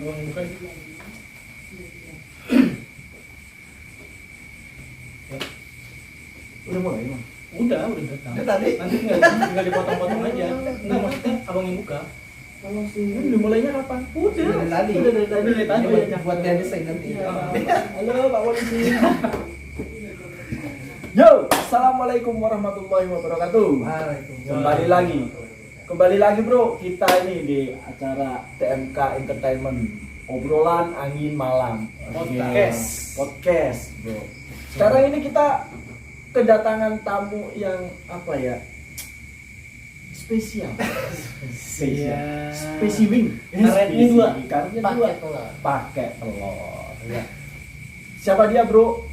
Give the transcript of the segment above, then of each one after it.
Abang yang buka. Udah mulai Bang? Udah direkam. Udah tadi? Nanti tinggal dipotong-potong aja. Enggak, maksudnya abang yang buka. Kalau sih Ini dimulainya kapan? Udah. dari tadi. Udah dari tadi. Dari tadi. Buat dia desain nanti. Halo Pak Polisi. Yo, assalamualaikum warahmatullahi wabarakatuh. Waalaikumsalam. Kembali lagi bro, kita ini di acara TMK Entertainment, obrolan angin malam. Podcast bro. Sekarang ini kita kedatangan tamu yang apa ya? Spesial. Spesiwing. Karetnya dua. Karetnya Pakai dua. telur. Pakai telur. Ya. Siapa dia bro?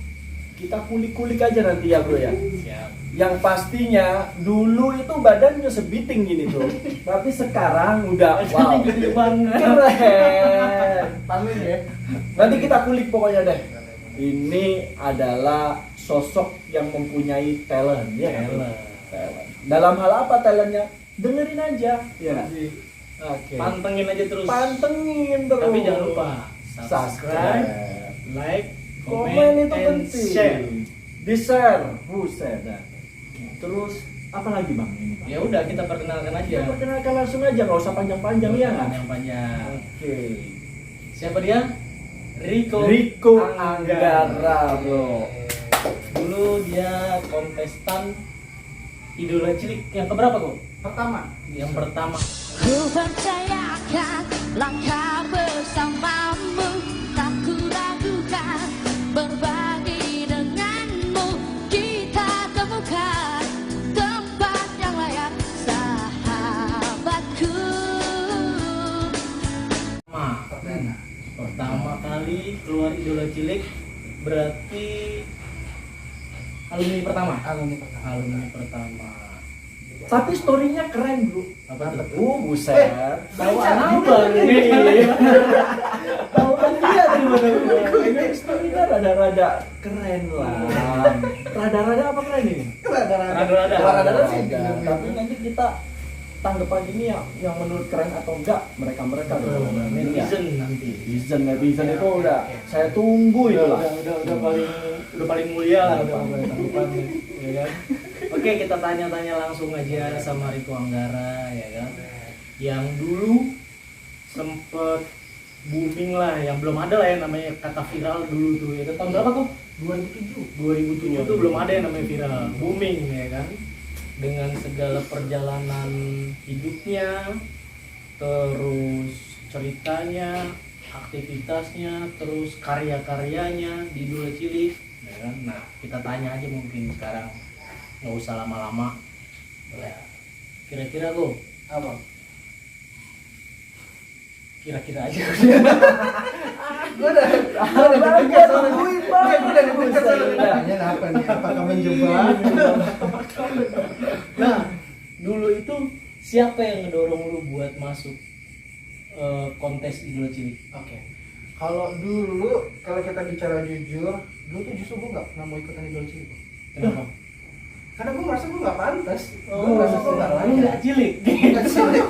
Kita kulik-kulik aja nanti ya bro ya. Siap. Yang pastinya dulu itu badannya sebiting gini tuh, tapi sekarang udah wow, Gede banget. keren. Paling ya. Nanti kita kulik pokoknya deh. Ini adalah sosok yang mempunyai talent, ya kan? Talent. Dalam hal apa talentnya? Dengerin aja, ya. Oke. Pantengin aja terus. Pantengin terus. Tapi jangan lupa subscribe, like, komen itu and penting. share. Di share, buset dah. Terus apa lagi bang ini? Bang? Ya udah kita perkenalkan aja. Ya perkenalkan langsung aja, nggak usah panjang-panjang ya nggak? Yang panjang. Oke. Siapa dia? Rico Anggara bro. Dulu dia kontestan idola cilik yang keberapa kok? Pertama. Yang pertama. Ku percayakan langkah bersamamu, tak ku ragukan berbagi denganmu. Kita temukan tempat yang layak, sahabatku. Pertama kali keluar idola cilik berarti alumni pertama. Alumni pertama. Tapi storynya keren bro. Apa tuh? Buset. Bawaan apa nih? Bawaan dia dari mana bro? Ini storynya rada-rada keren lah. Rada-rada apa keren ini? Rada-rada. Rada-rada sih. Tapi nanti kita tanggapan ini yang menurut keren atau enggak mereka dong. Netizen nanti. Netizen itu udah saya tunggu itu lah. Udah paling mulia lah udah tanggapannya, ya kan? Oke, kita tanya-tanya langsung aja sama Rico Anggara, ya kan? Yang dulu sempet booming lah, yang belum ada lah yang namanya kata viral dulu tuh, ya kan? Tahun berapa tuh? 2007 tuh belum ada yang namanya viral, booming ya kan? Dengan segala perjalanan hidupnya, terus ceritanya, aktivitasnya, terus karya-karyanya di Idola Cilik, ya kan? Nah, kita tanya aja mungkin sekarang, nggak usah lama-lama. Kira-kira lo Apa? kira-kira aja. Gue udah Gue tungguin bang. Gue udah dipikir soalnya apa nih? Apakah menjebak? Nah, dulu itu siapa yang ngedorong lu buat masuk kontes Idola Cilik? Oke. Kalau dulu kita bicara jujur, dulu tuh justru gue nggak pernah mau ikutan Idola Cilik. Kenapa? Karena gue merasa gue nggak pantas. Gue Oh, merasa gue nggak lu layak. nggak cilik. Nggak cilik.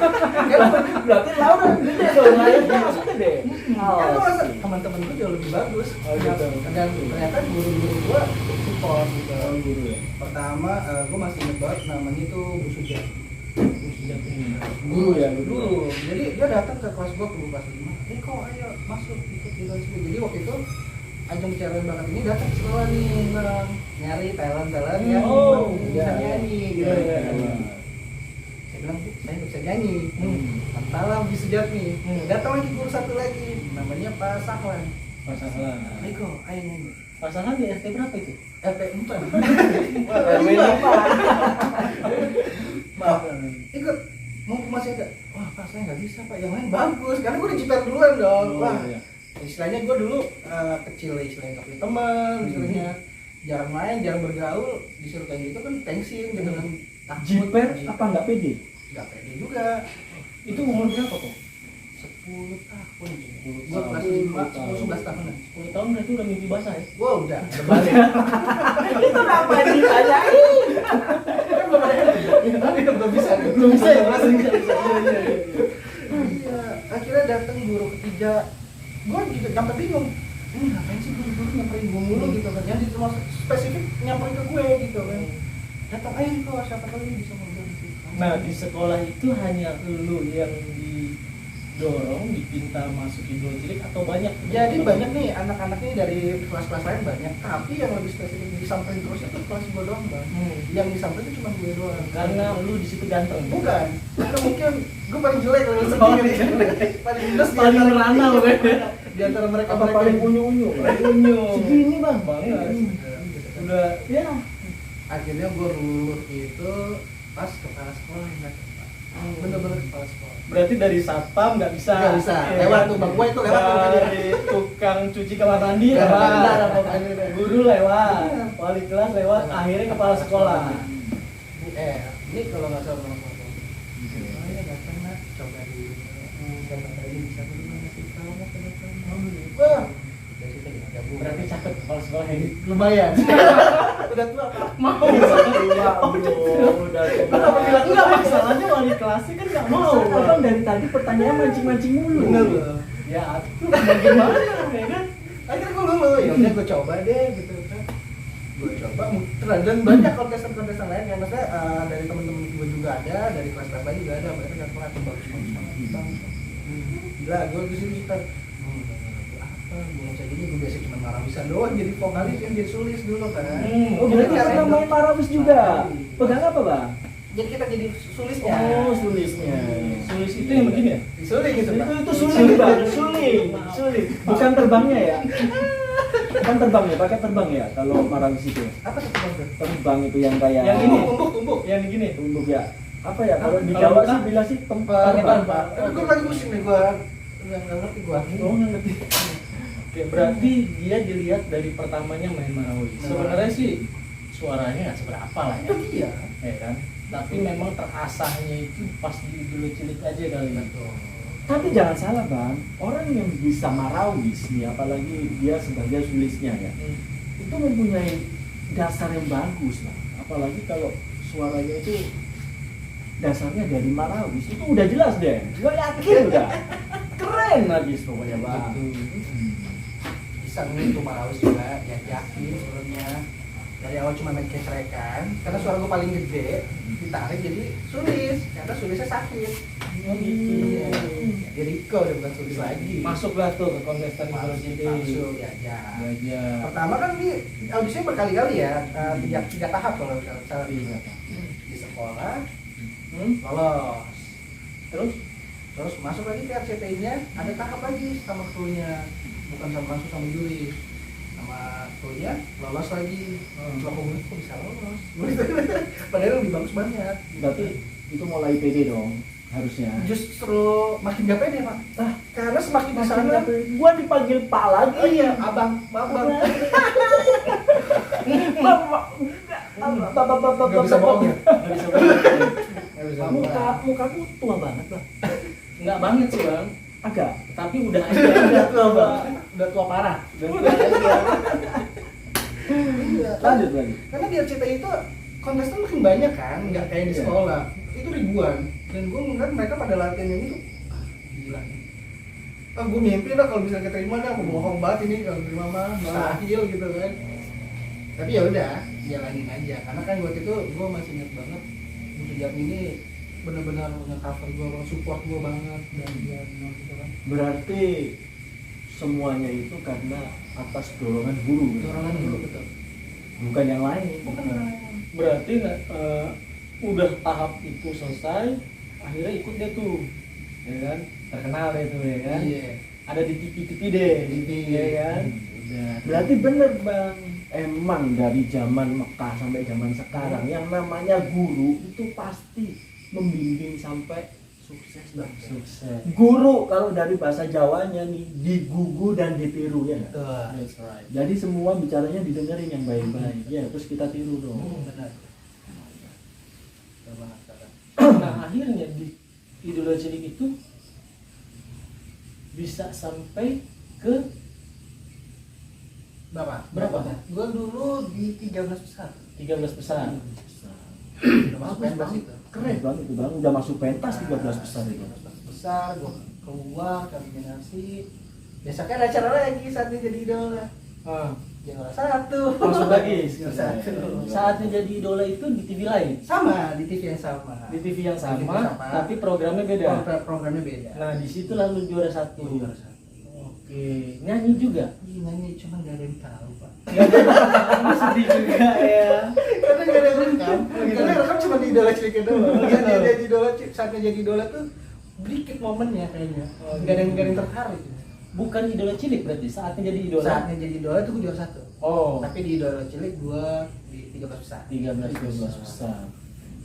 Berarti Laura gede dong, layaknya maksudnya deh. Kan gue merasa teman-teman gue jauh lebih bagus. Oh, gitu. Dan ternyata guru-guru gue support gitu. Guru ya. Pertama, gue masih inget banget namanya itu Bu Suja. Guru ya, Guru. Jadi dia datang ke kelas gue kelas 5. Kok ayo masuk ikut di kelas gue. Jadi waktu itu ajang pencarian bakat ini datang ke sekolah nih bang, nyari talent yang Oh, bisa nyanyi gitu. Iya. Saya bilang saya nggak bisa nyanyi. Salah bisa jawab nih. Datang lagi guru satu lagi, namanya Pak Sahlan. Masalah. Riko, ayo nyanyi. Pasangan di RT berapa itu? RT 4. Maaf. Ikut. Mau masih ada. Wah Pak saya nggak bisa Pak, yang lain bagus. Karena gue dijiper duluan dong. Oh, Wah. iya. Istilahnya gue dulu kecil istilahnya nggak punya teman, istilahnya jarang main, jarang bergaul, disuruh kayak gitu kan thanksin gitu kan. Jiper apa nggak pede? Nggak pede juga. Itu umur berapa kok? 10 tahun. 10 Gue kelas 5, 10, 11 tahunan. 10 tahun berarti udah mimpi basah ya? Wah udah balik. Itu apa ditanyain? Tapi belum bisa. Belum bisa ya? Iya. Akhirnya datang guru ketiga gue juga sampai bingung. Ini ngapain sih guru-guru nyamperin gue mulu gitu kan? Yang cuma spesifik nyamperin ke gue gitu kan. Datang aja kok, siapa tahu ini bisa ngobrol gitu. Nah di sekolah itu hanya lu yang didorong, dipinta masuk idol cilik atau banyak? Jadi banyak nih anak-anak ini dari kelas-kelas lain banyak, tapi yang lebih spesifik disamperin terus itu kelas gue doang bang. Yang disamperin itu cuma gue doang. Karena lu di situ ganteng. Bukan, karena mungkin gue paling jelek kalau sekolah paling minus di Paling antara merana pokoknya. di antara mereka Apa paling unyu-unyu? Unyu. Segini bang. Banget. Udah ya. Akhirnya gue lulus itu pas kepala sekolah yang bener-bener kepala sekolah. Berarti dari satpam nggak bisa. Nggak bisa. Ya, Lewat kan? tuh, bang. Gua itu lewat tuh tadi. Dari tukang cuci kamar mandi Nggak lewat. ada apa-apa. Guru lewat. Wali kelas lewat. Akhirnya kepala sekolah. Ini kalau nggak salah ngomong semuanya datang nak, coba dulu. Datang tadi bisa dulu ngasih tahu ke depan. Wah, dari situ kita gabung. Berarti cakep kepala sekolah ini. Lumayan. Udah tua apa? Mau. Udah. Kenapa bilang enggak? Masalahnya wali kelasnya kan nggak mau. Abang dari tadi pertanyaan mancing-mancing mulu. Bener loh. Ya, itu bagaimana ya kan? Akhirnya gue lulus. Ya udah gue coba deh gitu kan. Gue coba dan banyak kontestan-kontestan lain yang maksudnya dari temen-temen gue juga ada, dari kelas-kelas lain juga ada. Mereka nggak pernah bagus-bagus banget. Gila, gue di sini kita apa? Gue nggak usah gini, gue biasa cuma marawisan doang jadi vokalis yang jadi sulis dulu kan. Oh berarti pernah main marawis juga. Pegang apa bang? Jadi kita jadi sulisnya. Oh sulisnya. Sulis itu yang begini ya? Sulis gitu Pak. Itu suling bang, suling. Bukan terbangnya ya? Bukan terbang ya, pakai terbang ya kalau marawis itu. Apa sih Bang? Terbang itu yang kayak. Yang ini. Tumbuk. Yang begini. Tumbuk ya. Apa ya kalau di Kalau Jawa bukan, sih bilang sih Terbang, terbang. Pak. Tapi gue lagi pusing nih gue. Nggak ngerti gue. Oh, nggak ngerti. Oke, berarti dia dilihat dari pertamanya main marawis. Sebenarnya sih suaranya nggak seberapa lah ya. Itu dia. Ya kan? Tapi memang terasahnya itu pas di dulu cilik aja kali ya. Tapi jangan salah bang, orang yang bisa marawis nih, apalagi dia sebagai sulisnya ya, itu mempunyai dasar yang bagus bang. Apalagi kalau suaranya itu dasarnya dari marawis, itu udah jelas deh. Gue yakin udah. Keren habis pokoknya bang. Bisa itu marawis juga yakin sebelumnya dari awal cuma main kecrekan karena suara gue paling gede ditarik jadi sulis karena sulisnya sakit. Oh gitu. Iya. Jadi Riko udah bukan sulis lagi. Masuklah tuh ke kontestan Idol Masuk ya. Belajar. Pertama kan ini audisinya berkali-kali ya, tiga tahap kalau salah di sekolah lolos. Terus masuk lagi ke RCTI-nya ada tahap lagi sama krunya, bukan sama langsung sama juri. Sama krunya lolos lagi. Loh kok bisa lolos? Padahal lebih bagus banget. Berarti itu mulai pede dong harusnya. Justru makin gak pede Pak. Karena semakin di sana Gua dipanggil Pak lagi. oh iya, abang. Gak bisa bohong ya? Nggak bisa banget. Gak bisa bohong. Mukaku tua banget bang. Nggak banget sih bang. Agak. Tapi udah aja tua bang. Udah tua parah. Udah aja. Iya. Lanjut lagi. Karena di RCTI itu kontestan makin banyak kan, nggak kayak di Iya. sekolah. Itu ribuan. Dan gue melihat mereka pada latihan ini tuh gila. Gue mimpi lah kalau bisa keterima dah, aku bohong banget ini kalau terima mah mustahil gitu kan. Tapi ya udah, jalanin aja. Karena kan waktu itu gue masih ingat banget Mujib ini benar-benar nge-cover gue, support gue banget dan dia gitu kan. Berarti semuanya itu karena atas dorongan guru. Dorongan dulu betul. Bukan yang lain. Bukan orang. Berarti udah tahap itu selesai, akhirnya ikut deh tuh, ya kan? Terkenal deh tuh, ya kan? Iya. Ada di TV deh, TV. ya kan? Udah. Berarti bener bang. Emang dari zaman Mekah sampai zaman sekarang yang namanya guru itu pasti membimbing sampai sukses bang. Sukses. Guru kalau dari bahasa Jawanya nih digugu dan ditiru ya nggak? Betul. That's right. Jadi semua bicaranya didengerin yang baik-baik ya, terus kita tiru dong. Benar. Nah akhirnya di Idol Cilik itu bisa sampai ke berapa? Gue dulu di 13 besar. 13 besar. Udah masuk Bagus pentas banget. itu. Keren banget itu bang, udah masuk pentas 13 besar itu. 13 besar, gue keluar ke nominasi. Besoknya ada acara lagi saatnya jadi idola. Juara 1. Masuk lagi. Juara 1. Saatnya jadi idola itu di TV lain. Sama di TV yang sama. Di TV yang sama, TV sama. tapi programnya beda. Programnya beda. Nah, di situ lalu juara 1. Juara 1. Oke, nyanyi juga. Ih, nyanyi cuma gak ada yang tahu, Pak. Ini sedih juga ya. Karena gak ada yang rekam. Karena rekam cuma di idola ciliknya doang. Gitu. Dia jadi idola, saatnya jadi idola tuh sedikit momennya kayaknya. Gak ada yang tertarik. Bukan idola cilik berarti saatnya jadi idola. Saatnya jadi idola tuh gue juara 1. Oh, Tapi di idola cilik gue di 13 besar. 13 12 besar.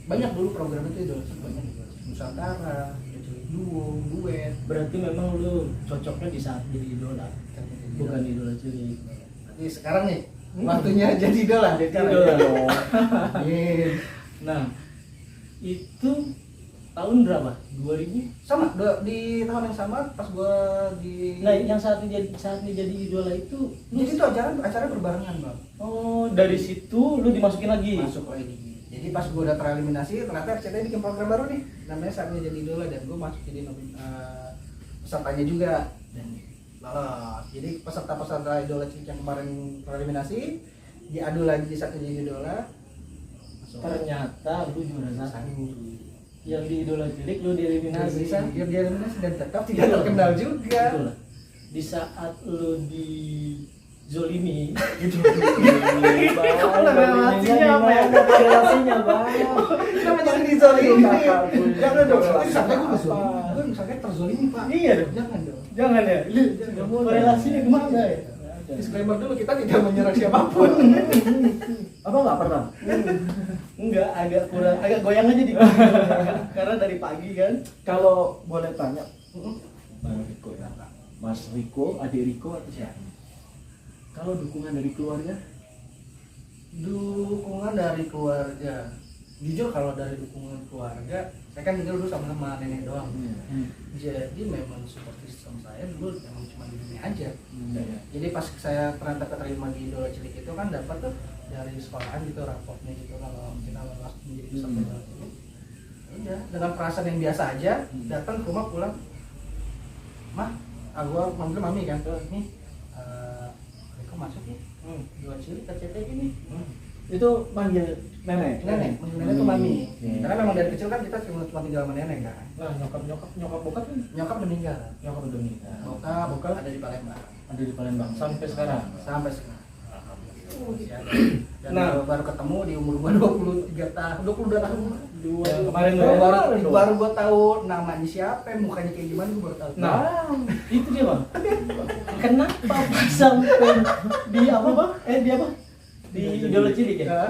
Banyak dulu program itu idola cilik banyak. Nusantara, cilik duo, duet. Berarti memang lu cocoknya di saat jadi idola, bukan idola cilik. Jadi sekarang nih waktunya jadi idola. Jadi idola dong. Iya. Nah, itu tahun berapa? 2000? Sama di tahun yang sama pas gua di Nah, yang saatnya jadi idola itu jadi itu acara berbarengan, Bang. oh, dari situ lu dimasukin lagi. Masuk lagi. Jadi pas gua udah tereliminasi, ternyata RCTI bikin program baru nih, namanya Saatnya Jadi Idola, dan gua masuk jadi pesertanya juga dan lolos. Jadi peserta idola cilik yang kemarin tereliminasi diadu lagi di Saatnya Jadi Idola. Ternyata lu juara 1. Yang di idola cilik lu dieliminasi. Dia dieliminasi dan tetap tidak terkenal juga. Betul. Di saat lu di zolimi gitu. Relasinya apa ya? Relasinya Bang. Kenapa jadi dizolimi? Kakak gue. Jangan dong, Kakak sampai gue gue. kezolimi. Gue misalnya terzolimi, Pak. Iya dong. Jangan dong. Jangan ya. Korelasinya kemana ya? Disclaimer dulu, kita tidak menyerang siapapun. Apa nggak pernah? Enggak, agak goyang aja dikit. Karena dari pagi kan. Kalau boleh tanya, Bang Riko ya, Mas Riko, adik Riko atau siapa? Kalau dukungan dari keluarga? Dukungan dari keluarga. Jujur kalau dari dukungan keluarga, saya kan tinggal dulu sama nenek doang. Jadi memang support system saya dulu memang cuma di dunia aja. Jadi pas saya ternyata keterima di idola cilik itu kan dapat tuh dari sekolahan gitu raportnya gitu kalau kita lolos menjadi peserta idola cilik. Udah dengan perasaan yang biasa aja datang ke rumah pulang, mah, gua manggil mami kan, nih, Riko masuk nih, idola cilik KCTI ini. Itu manggil nenek? Nenek, manggil nenek tuh mami. Iya. Karena memang dari kecil kan kita cuma tinggal sama nenek kan. Nah, nyokap bokap kan Nyokap udah meninggal. nyokap udah meninggal. Bokap ada di Palembang. Ada di Palembang sampai sekarang. Sampai sekarang. Dan Nah. baru ketemu di umur gua 23 tahun, 22 tahun. Yang kemarin Baru gua tahu namanya siapa, mukanya kayak gimana gua baru tahu. Nah, itu dia Bang. Kenapa pas sampai di apa Bang? Di apa? Di idola cilik ya? Ya.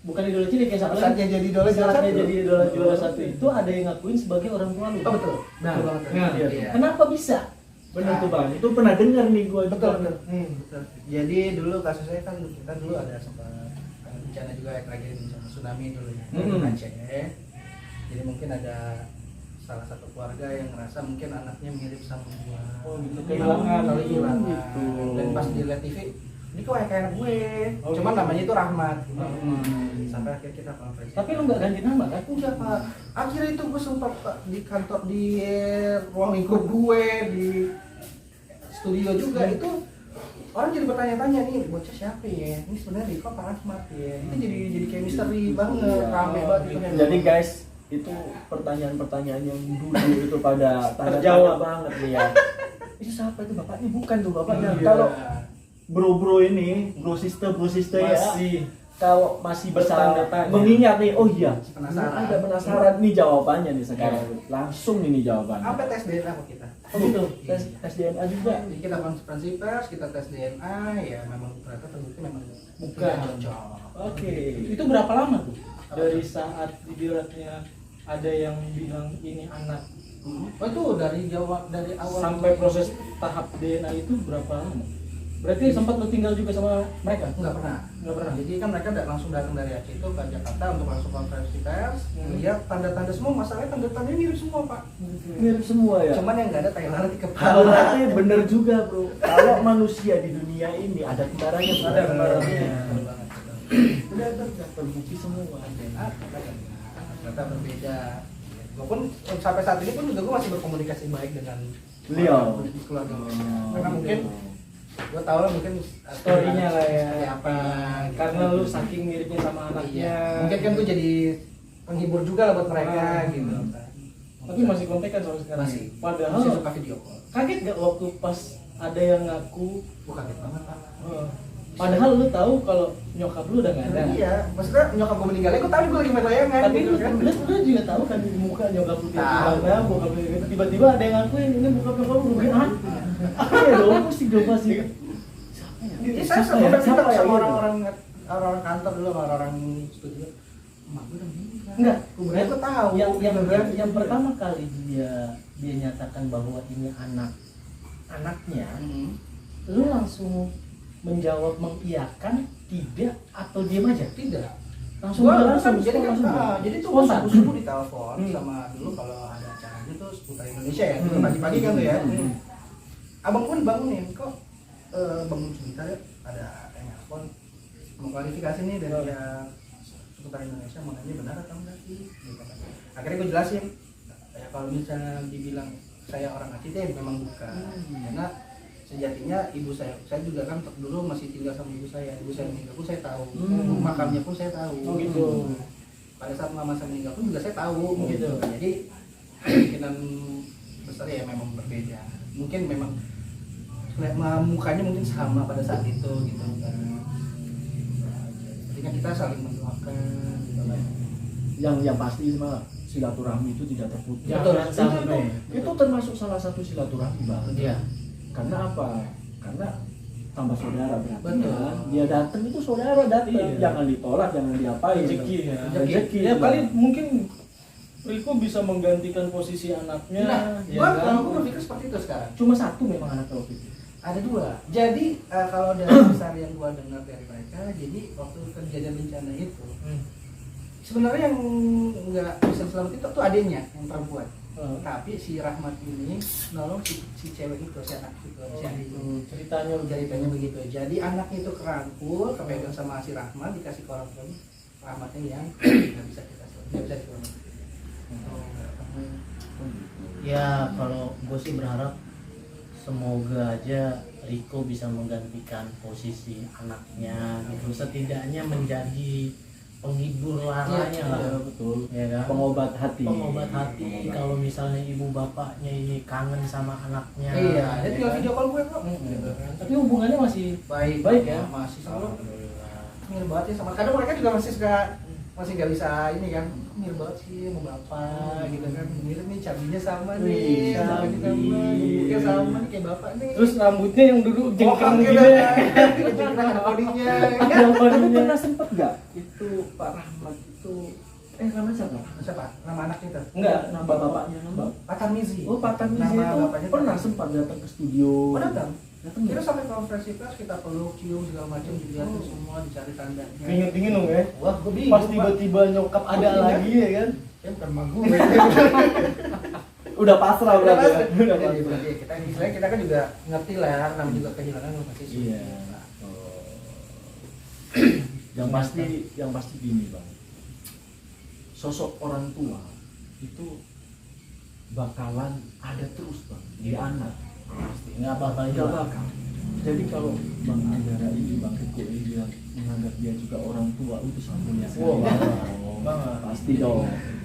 Bukan idola cilik ya, satu Saatnya jadi idola juara saatnya satu. jadi idola juara 1 itu ada yang ngakuin sebagai orang tua lu. Oh betul. Nah, Betul banget. nah, Iya. kenapa bisa? Benar tuh Bang, itu pernah dengar nih gue Betul, betul. Betul. Jadi dulu kasusnya kan kita dulu ada sempat bencana juga yang tragedi bencana tsunami dulu ya di Aceh. Jadi mungkin ada salah satu keluarga yang ngerasa mungkin anaknya mirip sama gua. Oh, gitu. Kehilangan, kehilangan. Gitu. Dan pas dilihat TV, ini kok kayak anak gue. Oh, Cuman gitu. namanya itu Rahmat. Sampai akhirnya kita konferensi. Tapi lu nggak ganti nama kan? Enggak, Pak. Akhirnya itu gue sempat Pak, di kantor, di ruang lingkup gue, di studio juga itu orang jadi bertanya-tanya nih bocah siapa ya? Ini sebenarnya Riko apa Rahmat ya? Itu jadi kayak misteri banget, rame banget itu. Jadi guys, itu pertanyaan-pertanyaan yang dulu itu pada tanda Terjawab banget nih ya. Itu siapa itu bapaknya? Bukan tuh bapaknya. Iya. Kalau bro-bro ini, bro sister ya, Masih kalau masih bisa bertanda-tanya. mengingat nih, oh iya, Penasaran. ada penasaran nih jawabannya nih sekarang. Langsung ini jawabannya. Sampai tes DNA kok kita. Oh gitu, tes DNA juga. Jadi kita konferensi pers, kita tes DNA, ya memang ternyata terbukti memang Bukan. tidak cocok. Oke. Itu berapa lama tuh? Dari saat didiratnya ada yang bilang ini anak Oh itu dari awal sampai proses tahap DNA itu berapa lama? Berarti sempat lu tinggal juga sama mereka? Nggak pernah. Jadi kan mereka langsung datang dari Aceh itu ke Jakarta untuk langsung konferensi pers. Lihat tanda-tanda semua, masalahnya tanda-tandanya mirip semua Pak. Mirip semua ya. Cuman yang nggak ada tai lalat di Kalau kepala. berarti bener juga bro. Kalau manusia di dunia ini ada kembarannya. bro. Ada kembarannya. Betul banget. Udah terbukti semua. DNA ternyata berbeda. Gue pun sampai saat ini pun juga gue masih berkomunikasi baik dengan Beliau. di keluarga mereka. Oh, Karena gitu. mungkin gue tau lah mungkin Story-nya lah ya. seperti apa gitu. Karena lu saking miripnya sama anaknya. Iya. Mungkin kan gue jadi penghibur juga lah buat mereka gitu. Tapi masih kontekan sampai sekarang. Masih. Padahal Masih suka video call. kaget gak waktu pas ada yang ngaku Gue kaget banget Pak. padahal lu tahu kalau nyokap lu udah gak ada. Iya, maksudnya nyokap gue meninggalnya gue tahu gue lagi main layangan. Tapi gitu kan. lu juga tahu kan di muka nyokap lu kayak Tahu. gimana, bokap lu gitu. Tiba-tiba ada yang ngakuin ini bokap nyokap lu gue apa ya dong pusing dong pasti. Jadi saya sempat cerita sama orang-orang kantor dulu sama orang studio. Emak gue udah meninggal. Enggak, Kuburannya gue tahu. yang pertama kali dia nyatakan bahwa ini anaknya, lu langsung menjawab mengiyakan tidak atau diam aja? Tidak. Langsung Gua langsung jadi kan langsung. jadi tuh Spontan. subuh ditelepon sama dulu kalau ada acaranya tuh seputar Indonesia ya. Dulu pagi-pagi kan tuh ya. Abang pun dibangunin kok bangun sebentar ya, ada yang nelfon mau klarifikasi nih dari yang seputar Indonesia mau nanya benar atau enggak sih gitu kan. Akhirnya gue jelasin ya kalau misalnya dibilang saya orang Aceh deh memang bukan karena sejatinya ibu saya juga kan dulu masih tinggal sama ibu saya meninggal pun saya tahu makamnya pun saya tahu. Oh gitu. Pada saat mama saya meninggal pun juga saya tahu Oh, gitu. Jadi kemungkinan besar ya memang berbeda mungkin memang mukanya mungkin sama pada saat itu gitu kan. Jadi kan kita saling mendoakan gitu kan. Yang pasti mah silaturahmi itu tidak terputus. Jangan sampai. Itu termasuk salah satu silaturahmi Bang. Iya. Karena apa? Karena tambah saudara berarti. Betul. Kan? Dia datang itu saudara datang, Iya. jangan ditolak, jangan diapain. Rezeki ya. Rezeki. Ya paling mungkin Riko bisa menggantikan posisi anaknya. Nah, ya gua kan? kalau gua berpikir seperti itu sekarang. Cuma satu memang anak waktu itu. Ada dua. Jadi kalau dari besar yang gua dengar dari mereka, jadi waktu kejadian bencana itu sebenarnya yang nggak bisa selamat itu tuh adiknya yang perempuan. Tapi si Rahmat ini nolong si cewek itu, si anak itu, si adik itu. Ceritanya begitu. Jadi anaknya itu kerangkul, kepegang sama si Rahmat, dikasih ke orang tuanya. Rahmatnya yang nggak bisa dikeluarkan. Ya kalau gue sih berharap semoga aja Riko bisa menggantikan posisi anaknya gitu, setidaknya menjadi penghibur laranya lah. Iya, betul. Ya kan? Pengobat hati. Pengobat hati kalau misalnya ibu bapaknya ini kangen sama anaknya. Iya, dia ya tinggal kan? video call gue kok. Gitu kan. Tapi hubungannya masih Baik ya. masih selalu Alhamdulillah. mirip banget sih sama. Kadang mereka juga masih nggak bisa ini kan, mirip banget sih sama bapak gitu kan. Mirip nih cabinya sama nih, Wih, cabinya sama, cabi. bubuknya sama nih kayak bapak nih. Terus rambutnya yang duduk jengkang gitu gini. jengkang ada poninya. Kamu pernah sempet gak itu Pak Rahmat itu nama siapa? Siapa? Nama anaknya itu? Enggak, Nama bapaknya nama? Pak Tarmizi. Oh Pak Tarmizi Nama itu bapaknya pernah Tarmizi. sempat datang ke studio. Oh datang. Datang Kita ya? sampai konferensi pers, kita peluk, cium segala macam, dilihatin semua, dicari tandanya. Keringet dingin dong ya. Wah, gue bingung. Pas tiba-tiba nyokap ada Iya. lagi ya kan. Ya bukan sama gue. Udah pasrah Udah berarti ya? pasti. Udah Jadi, pasrah. berarti kita kan juga ngerti lah, namanya juga kehilangan lo pasti sulit. Iya. Yang pasti gini Bang. Sosok orang tua itu bakalan ada terus Bang di anak. Pasti nggak bakal Nggak hilang. bakal. Jadi kalau Bang Anggara ini, Bang Riko ini bilang menganggap dia juga orang tua itu sambungnya. Wah, banget. Pasti dong.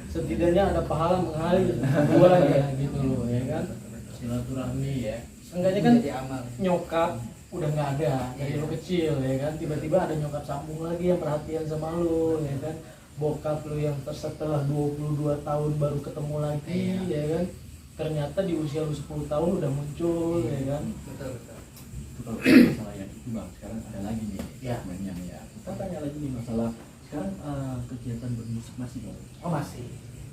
Setidaknya ada pahala mengalir dua ya gitu loh ya kan. Silaturahmi ya. Seenggaknya kan jadi amal. nyokap udah nggak ada dari lu kecil ya kan, tiba-tiba ada nyokap sambung lagi yang perhatian sama lu ya kan, bokap lu yang setelah 22 tahun baru ketemu lagi ya kan, ternyata di usia lu 10 tahun udah muncul ya kan. Betul betul. Itu kalau masalah yang itu Bang, sekarang ada lagi nih Ya. sebenarnya ya. Kita tanya lagi nih masalah sekarang kegiatan bermusik masih Bang? Oh masih.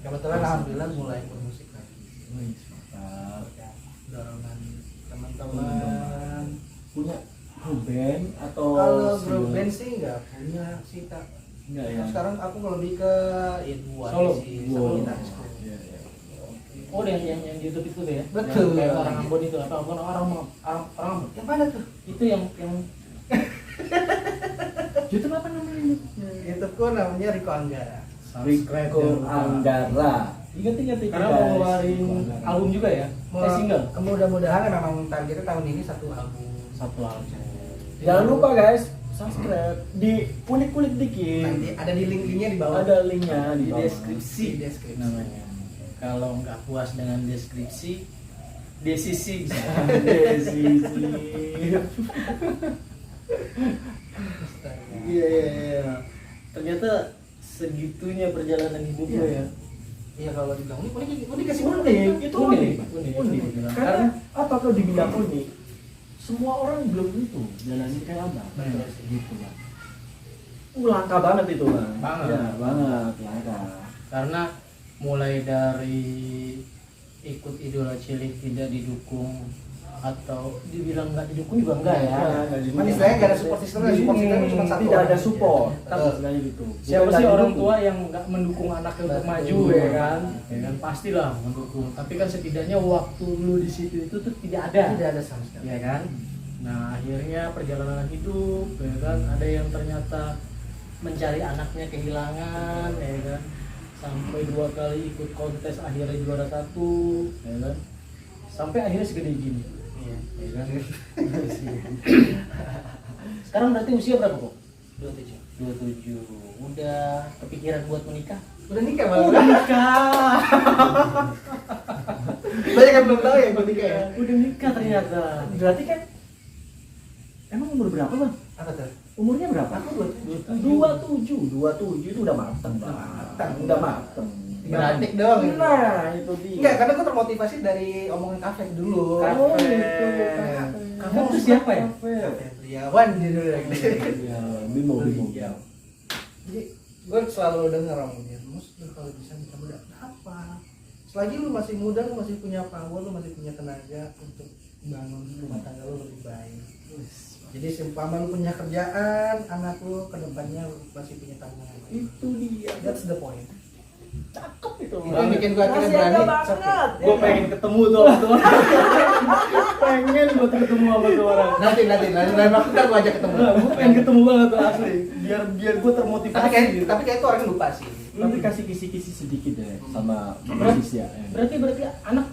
Kebetulan alhamdulillah mulai bermusik lagi. Wih, mantap. Ya, dorongan teman-teman. Punya grup band atau Kalau single? grup band sih nggak punya sih tak. Enggak ya? Sekarang aku lebih ke ya dua Solo? sih, Wow. sama gitaris. Iya, iya. Oh yang di YouTube itu tuh ya. Betul. Yang kayak orang Ambon itu apa bukan orang Ambon. Yang mana tuh? Itu yang YouTube apa namanya YouTube-nya? YouTubeku namanya Riko Anggara. Riko Anggara. Ingat karena mau ngeluarin album juga ya. single. Mudah-mudahan memang targetnya tahun ini satu album. Satu album. Jangan lupa guys, subscribe, di kulik-kulik dikit. Nanti ada di link-linknya di bawah. Ada linknya di Di bawah. deskripsi. Di deskripsi. Namanya. Kalau nggak puas dengan deskripsi, desisi bisa. Desisi. Iya. Ternyata segitunya perjalanan hidup lo ya. Iya kalau dibilang unik kasih Unik, itu unik. Unik. Karena apa kalau dibilang unik? Semua orang belum tentu jalanin kayak abang. Betul. Gitu lah. Langka banget itu bang. Banget. Ya, banget langka. Karena mulai dari ikut idola cilik tidak didukung atau dibilang nggak didukung juga enggak ya. Cuman istilahnya nggak ada support system, support system cuma satu. Tidak ada orang. support. Betul. Istilahnya gitu. Siapa Bukan sih nggak orang didukung. tua yang nggak mendukung anaknya untuk Betul. maju ya kan? Ya kan pastilah mendukung. Tapi kan setidaknya waktu lu di situ itu tuh tidak ada. Tidak ada sama sekali. Ya kan? Nah akhirnya perjalanan hidup, ya kan? Ada yang ternyata mencari anaknya kehilangan, ya kan? Sampai 2 kali ikut kontes akhirnya juara 1, ya kan? Sampai akhirnya segede gini. Iya, ya kan? Sekarang berarti usia berapa kok? 27. Udah kepikiran buat menikah? Udah nikah malah. Udah nikah. Banyak yang belum tahu ya gue nikah ya. Udah nikah ternyata. Berarti kan emang umur berapa bang? Apa tuh? Umurnya berapa? Aku 27 itu udah mateng bang. Udah mateng. Tinggal detik doang. Nah itu dia. Enggak, karena gue termotivasi dari omongan kafe dulu. Kafe. Oh itu. Kamu tuh siapa ya? Triawan judulnya. Ya, Bimo. Jadi gue selalu denger omongnya, Mus, lu kalau bisa nikah muda, apa? Selagi lu masih muda, lu masih punya power, lu masih punya tenaga untuk bangun rumah tangga lu lebih baik. Jadi seumpama lu punya kerjaan, anak lu kedepannya masih punya tabungan. Itu dia. That's the point. Cakep itu. Itu yang bikin gue akhirnya berani. banget. Gue pengen ketemu tuh sama tuh orang. Pengen buat ketemu sama tuh orang. Nanti lain waktu kan gue ajak ketemu. Gue pengen ketemu banget tuh asli. Biar gue termotivasi. Tapi kayak itu orang lupa sih. Tapi kasih kisi-kisi sedikit deh sama musisi ya. Berarti anak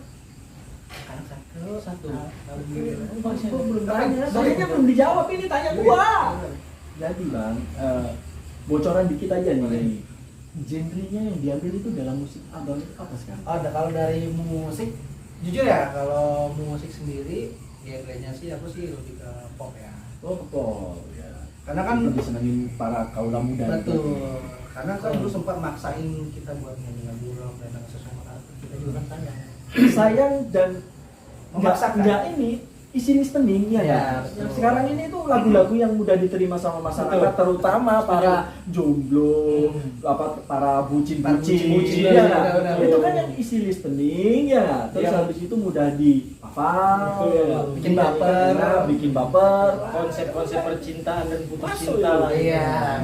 Anak satu. Gua belum tanya. Soalnya belum dijawab ini tanya gua. Jadi bang, bocoran dikit aja nih. Genrenya yang diambil itu dalam musik abang itu apa sekarang? Oh, kalau dari musik, jujur ya, kalau musik sendiri, genrenya sih aku sih lebih ke pop ya. Oh pop ya. Karena kan lebih senengin para kaula muda. betul. Karena kan dulu sempat maksain kita buat nyanyi lagu rock dan sesuatu kita juga kan sayang. Sayang dan Memaksakan. nggak ini isi listening ya. Ya, Yang betul. sekarang ini tuh lagu-lagu yang mudah diterima sama masyarakat, Betul. terutama para jomblo, para bucin-bucin. bucin-bucin, Ya, benar-benar. itu kan yang isi listening ya. Terus Yang- habis itu mudah dihafal, Betul. Bikin baper. bikin baper. Konsep-konsep percintaan dan putus Masuk cinta itu. lah. Iya.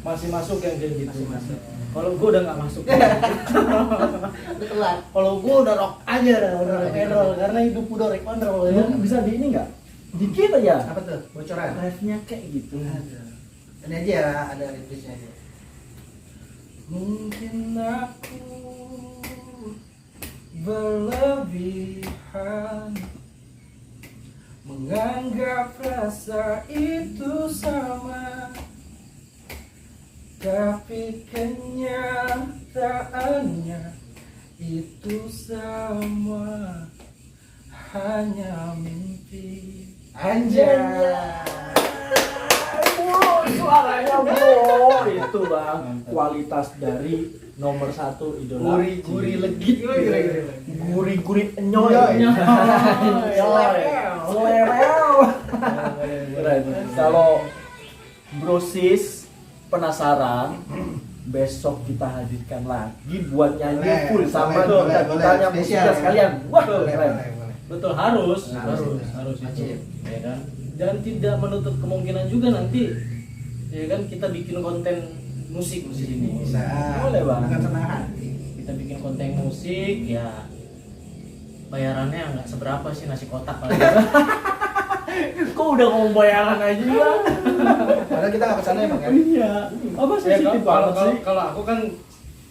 Masih masuk yang kayak gitu. Masih masuk. Kalau gue udah nggak masuk. Udah telat. Kalau gue udah rock aja dah, udah rock and roll karena hidup udah rock and roll ya. Lu bisa di ini nggak? Dikit aja. Apa tuh? Bocoran. Live-nya kayak gitu. Ini aja ada liriknya aja. Mungkin aku berlebihan menganggap rasa itu sama, tapi kenyataannya itu semua hanya mimpi. Suaranya bro, itu bang kualitas dari nomor 1 idola. Guri legit. Guri enyoy. Enyoy. Selerel. Keren. Kalau brosis penasaran, besok kita hadirkan lagi buat nyanyi Boleh, full sama boleh, kita boleh. tanya Spesial. musiknya sekalian. Wah, Boleh, keren. boleh, boleh. Betul harus Harus. itu. Wajib. Ya kan? Dan tidak menutup kemungkinan juga nanti ya kan kita bikin konten musik di sini. Bisa. Boleh, Bang. Dengan senang hati. Kita bikin konten musik ya bayarannya nggak seberapa sih nasi kotak kali. Kok udah ngomong bayaran aja bang? Padahal kita nggak kesana emang ya. Iya. Apa sih Ya, sih kalau banget sih? kalau aku kan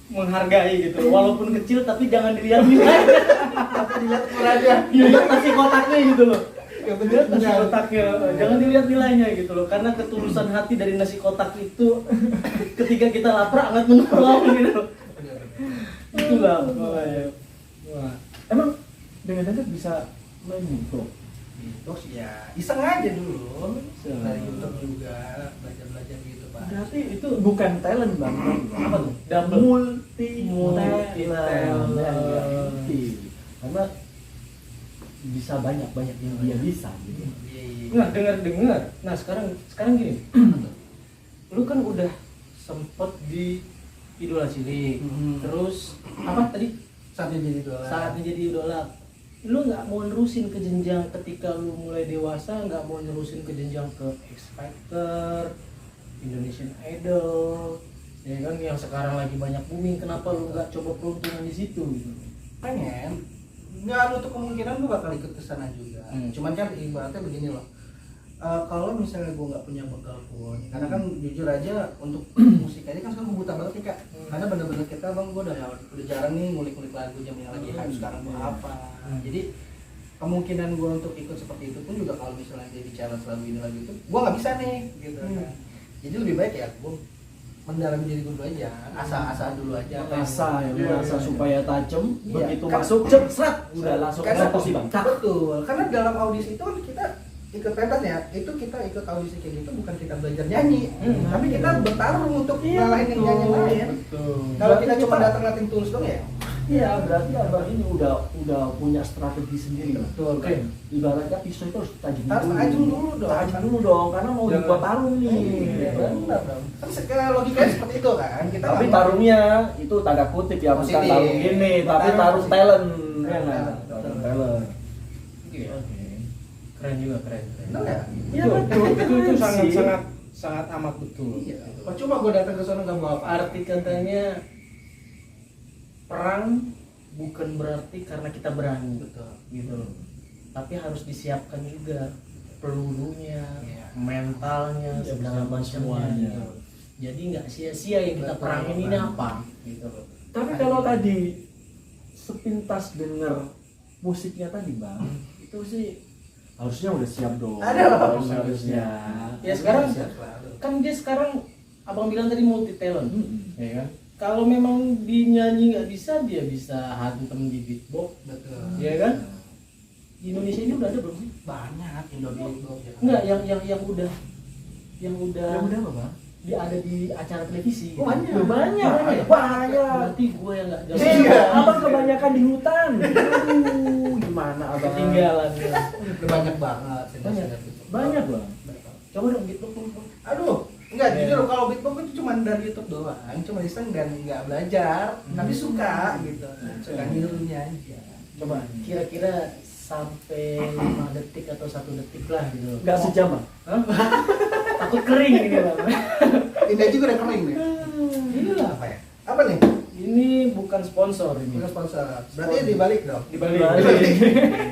menghargai gitu, walaupun kecil tapi jangan dilihat nilainya. Tapi dilihat ukurannya. Dilihat nasi kotaknya gitu loh. Ya Dilihat nasi benar. kotaknya, jangan dilihat nilainya gitu loh. Karena ketulusan hati dari nasi kotak itu ketika kita lapar akan menolong gitu loh. Itulah pokoknya. Wah. Emang dengan Dada bisa main beatbox? Beatbox ya iseng aja dulu. Iseng. Dari YouTube juga belajar-belajar gitu, Pak. Berarti itu bukan talent bang. Apa tuh? Multi talent. talent. Karena bisa banyak yang dia bisa gitu. Iya, iya. Nah, dengar. Nah, sekarang gini. Lu kan udah sempet di Idola Cilik. Terus apa tadi? Saatnya jadi idola. Saatnya jadi idola. Lu nggak mau nerusin ke jenjang ketika lu mulai dewasa, nggak mau nerusin ke jenjang ke X Factor, Indonesian Idol, ya kan yang sekarang lagi banyak booming. Kenapa lu nggak coba peruntungan di situ gitu? Pengen. Nggak nutup kemungkinan gue bakal ikut ke sana juga. Cuman kan ibaratnya begini loh. Kalau misalnya gue nggak punya bekal pun, karena kan jujur aja untuk musik aja kan sekarang gue buta banget nih kak. Karena bener-bener kita bang, gue udah jarang nih ngulik-ngulik lagu jam yang lagi hype sekarang tuh apa. Jadi kemungkinan gue untuk ikut seperti itu pun juga kalau misalnya dia bicara lagu ini lagu itu, gue nggak bisa nih gitu. Kan. Jadi lebih baik ya gue mendalami diri gue dulu aja, asa dulu aja. Asa ya, Iya. asa supaya tajam. Iya. Begitu Kan- masuk cep seret udah langsung Karena- eksekusi bang. Betul, karena dalam audisi itu kan kita ikut pentas ya, itu kita ikut audisi kayak gitu bukan kita belajar nyanyi, tapi kita bertarung untuk ngalahin yang nyanyi lain. Betul. Kalau kita Berarti cuma kita- datang latihan tulus dong ya. Iya, berarti abang ini udah punya strategi sendiri. Betul, Oke, ibaratnya pisau itu harus tajam Harus tajam dulu dong. Tajam dulu dong, karena mau Jangan- dibuat tarung nih. Iya, benar dong. Kan logikanya seperti itu kan. Kita Tapi nggak mau- tarungnya itu tanda kutip ya, bukan Positif. tarung gini, tapi Tarung tarung positif. talent. Benar, Ya nggak? betul. Tarung talent. Iya. Oke. Keren juga, keren. Benar ya? Iya betul, Itu sih. sangat amat betul. Iya. Percuma gue datang ke sana nggak bawa apa. Arti katanya perang bukan berarti karena kita berani, Betul. gitu loh. Tapi harus disiapkan juga pelurunya, Iya. mentalnya, Iya, segala bersama macamnya. semuanya. Gitu. Jadi nggak sia-sia yang kita Betul, perangin ini Bang. apa, gitu loh. Tapi kalau tadi sepintas denger musiknya tadi bang, itu sih harusnya udah siap dong. Ada. Harusnya. Ya sekarang Siap selalu. kan dia sekarang abang bilang tadi multi talent, Mm-mm. ya kan? Kalau memang dinyanyi nggak bisa, dia bisa hantem di beatbox, Betul. ya kan? Di Indonesia ini udah ada belum sih? Banyak Indonesia. Enggak, yang udah Yang udah apa bang? dia ada di acara televisi. Oh, banyak. Banyak. Banyak. Banyak. Berarti gue yang nggak jago. Iya. Abang kebanyakan di hutan. Gimana abang? Ketinggalan. Ya. Banyak banget. Banyak. Banyak bang. Coba dong gitu pun. Aduh, enggak Iya. jujur kalau beatbox itu cuma dari YouTube doang, cuma iseng dan nggak belajar, tapi suka gitu, suka nirunya aja. Coba kira-kira sampai 5 detik atau 1 detik lah gitu. Nggak sejam bang. Hah? Takut kering ini bang. Ini aja udah kering nih. Inilah. Apa ya? Apa nih? Ini bukan sponsor ini. Bukan sponsor. Berarti dibalik dong. Dibalik. Dibalik.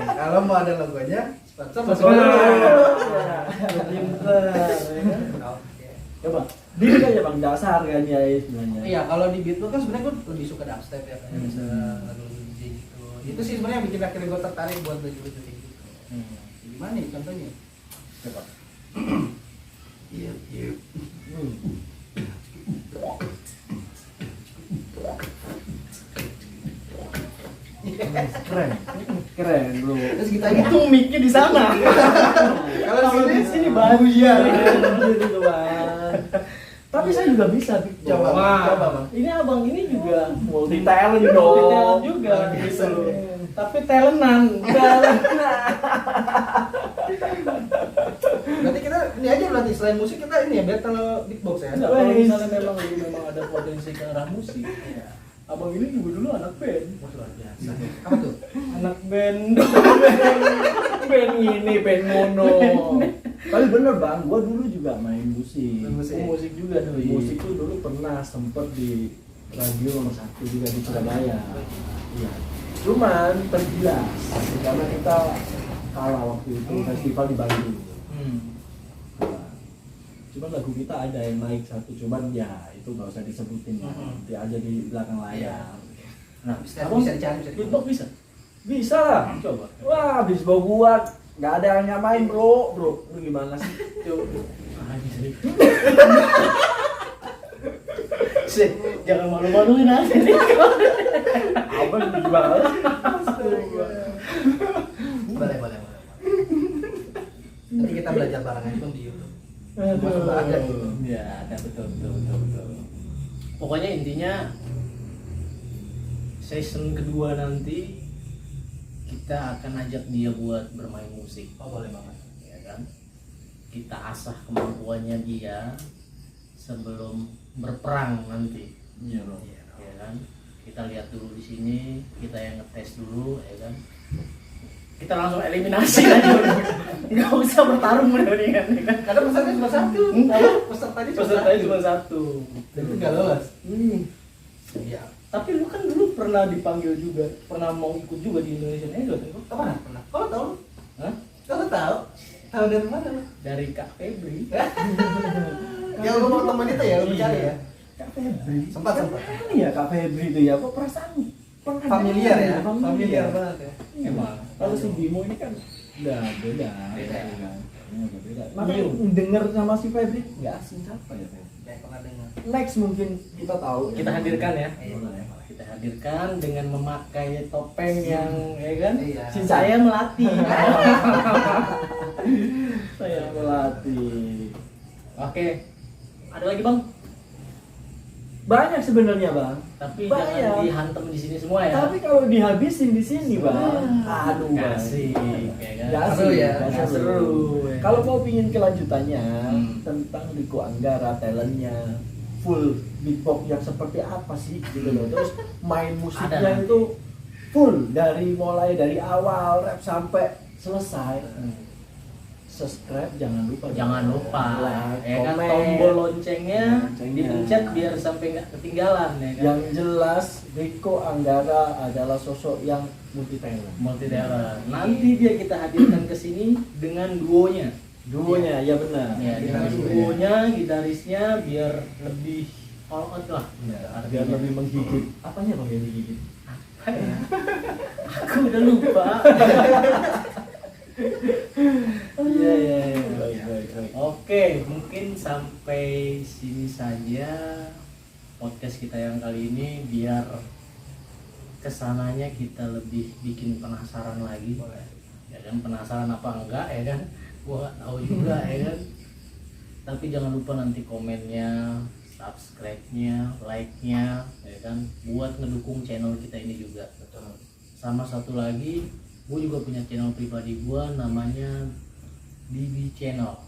Kalau mau ada logonya, sponsor Sponsor. Nah. Pinter. Ya kan? Oke. Coba. Diri aja bang, dasar harganya ya sebenarnya. Iya, kalau di beatbox kan sebenarnya gue lebih suka dubstep ya, kayak misalnya lagu DJ gitu. Itu sih sebenarnya yang bikin akhirnya gue tertarik buat belajar kayak gitu. Gimana nih contohnya? Coba. Iya, iya. Keren. Keren bro. Terus kita gitu. Itu mic-nya di sana. Kalau di di sini sini baru ya. Gitu bang. Tapi saya juga bisa Big. Coba, Wah, coba, Bang. ini abang ini juga multi talent multi dong. talent juga Bisa. gitu. Tapi talentan. Talentan. Berarti kita ini aja berarti selain musik kita ini ya battle beatbox ya. Enggak, kalau misalnya memang ada potensi ke arah musik. Iya. Abang ini juga dulu anak band. Wah, luar biasa. Apa tuh? Anak band. Band ini, band mono. Tapi bener bang, gua dulu juga main musik. Musik juga doi. Musik tuh dulu pernah sempet di radio nomor 1 juga di Surabaya. Iya. Cuman tergilas karena kita kalah waktu itu festival di Bandung. Hmm. Nah, Cuman lagu kita ada yang naik satu, cuman ya itu nggak usah disebutin lah. Nanti aja di belakang layar. Nah, Bisa abang dicari, bisa beatbox bisa? Bisa lah. Coba. Wah, habis bawa gua nggak ada yang nyamain bro. Lu gimana sih? Coba. Jangan malu-maluin aja nih. Abang gimana? Boleh. Nanti kita belajar bareng aja di YouTube. Masuk ada gitu. Ya, ada betul. Pokoknya intinya season kedua nanti kita akan ajak dia buat bermain musik. Oh, boleh banget. Ya kan? Kita asah kemampuannya dia sebelum berperang nanti. Iya bro. Ya kan? Kita lihat dulu di sini, kita yang ngetes dulu, ya kan? Kita langsung eliminasi aja, nggak usah bertarung mendingan, ya kan? Karena pesertanya cuma satu. Pesertanya Cuma satu. Dan itu nggak lolos. Iya. Tapi lu kan dulu pernah dipanggil juga, pernah mau ikut juga di Indonesian Idol kan? Kapan? Pernah. Kalau tahu? Hah? Kalau tahu? Tahu dari mana lu? Dari Kak Febri. Yang lu mau temen itu ya, lu mencari ya? Kak Febri. Sempat. Iya Kak Febri itu ya, kok perasaan pernah Familiar dengar, ya? Familiar banget ya. Emang. Kalau si Bimo ini kan udah beda. Beda. Kan? Beda. Makanya denger sama si Febri nggak asing siapa ya Febri? Kayak pernah dengar. Next mungkin kita tahu. Kita hadirkan ya. Iya. Kita hadirkan dengan memakai topeng yang, ya kan? Iya. Saya melatih. Saya melatih. Oke. Ada lagi bang? Banyak sebenarnya bang. Tapi Banyak. jangan dihantam di sini semua ya. Tapi kalau dihabisin di sini bang, aduh Nggak bang. asik, ya kan? Nggak Seru asik, ya? nggak Nggak seru, ya. Kalau mau pingin kelanjutannya tentang Riko Anggara, talentnya, full beatbox yang seperti apa sih gitu loh. Terus main musiknya Ada nanti. itu full mulai dari awal rap sampai selesai. Subscribe jangan lupa. Like, ya kan, komen. tombol loncengnya Loncengnya. dipencet biar sampai nggak ketinggalan, ya kan? Yang jelas Riko Anggara adalah sosok yang multi talent. Multi talent. Nanti dia kita hadirkan ke sini dengan duonya. Duonya ya benar. Ya, dengan duonya, gitarisnya biar lebih all out lah. Biar lebih menggigit. Apanya bang yang digigit? Apa ya? Aku udah lupa. Iya. Baik. Oke, mungkin sampai sini saja podcast kita yang kali ini, biar kesananya kita lebih bikin penasaran lagi. Ya kan, penasaran apa enggak ya kan? Gua nggak tahu juga ya kan. Tapi jangan lupa nanti komennya, subscribe-nya, like-nya ya kan, buat ngedukung channel kita ini juga. Betul. Sama satu lagi, gue juga punya channel pribadi gue, namanya Bibi Channel.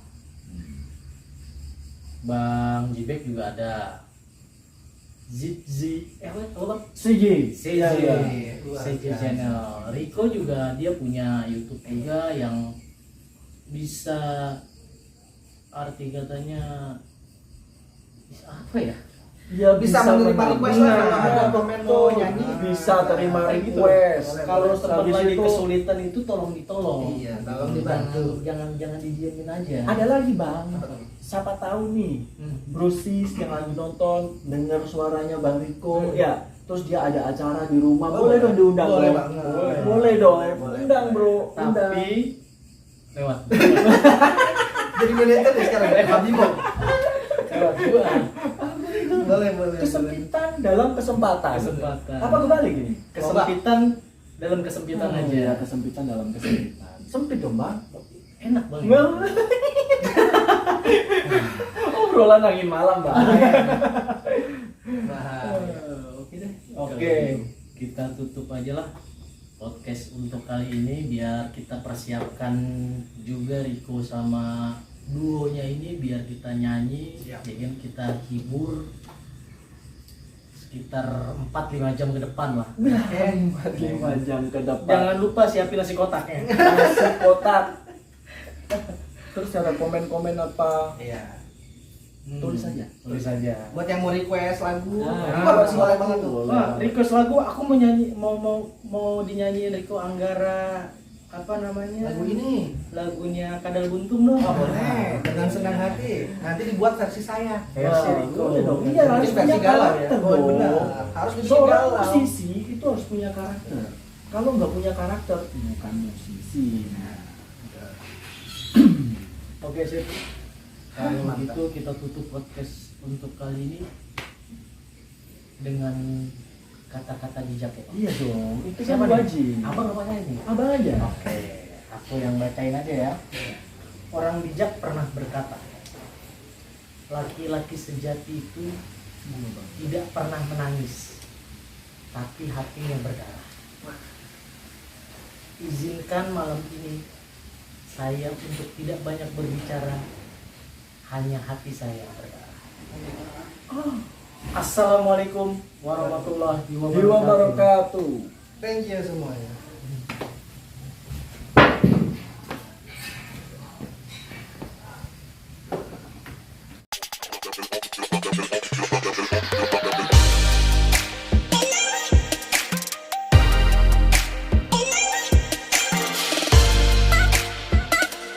Bang Jibek juga ada. Apa bang? CJ. CJ Luar CJ biasa. Channel. Rico juga dia punya YouTube juga yang bisa, arti katanya bisa apa ya? Ya Bisa menerima request lah kalau ada Benar, komen betul. mau nyanyi. Bisa terima Kayak gitu. request. Kalau sempat Habis lagi itu kesulitan itu tolong ditolong. Iya, tolong dibantu. Jangan didiamin aja. ada lagi bang. Siapa tahu nih Brusis yang lagi nonton dengar suaranya Bang Riko ya, terus dia ada acara di rumah, Oh, boleh dong diundang boleh bro. banget. Boleh dong, Boleh. undang bro, undang. Tapi lewat Jadi manajer ya sekarang ya, Habibok. lewat gua. Boleh. Kesempitan dalam kesempatan. Kesempatan. Apa kebalik ini? Kesempitan dalam kesempitan aja. Ya, kesempitan dalam kesempitan. Sempit dong bang. Enak banget. Obrolan angin malam bang. Oke deh. Oke, kita tutup aja lah podcast untuk kali ini, biar kita persiapkan juga Riko sama duonya ini, biar kita nyanyi, Siap. ya kan, kita hibur sekitar 4-5 jam ke depan lah. 4-5 jam ke depan. Jangan lupa siapin nasi kotaknya. Nasi kotak. Terus ada komen-komen apa? Iya. Tulis aja. Tulis aja. Buat yang mau request lagu, Nah, boleh banget tuh. boleh. Wah, request lagu, aku mau dinyanyiin Riko Anggara apa namanya? Lagu ini. Lagunya Kadal Buntung dong. Oh, boleh. Dengan senang hati. Nanti dibuat versi saya. Versi Wah, Riko. boleh dong. Iya, harus Mungkin versi punya galau ya. karakter Oh, dong. benar. Harus dibikin Seorang galau. musisi itu harus punya karakter. Kalau nggak punya karakter, bukan musisi. Oke sip. Kalau Mantap. gitu kita tutup podcast untuk kali ini dengan kata-kata bijak ya. Iya dong, itu kan Siapa nih? wajib. Abang apa ini? Abang aja. Oke, aku yang bacain aja ya. Orang bijak pernah berkata, laki-laki sejati itu tidak pernah menangis, tapi hatinya berdarah. Izinkan malam ini saya untuk tidak banyak berbicara, hanya hati saya yang berdarah. Assalamualaikum warahmatullahi wabarakatuh. Wabarakatuh. Thank you semuanya.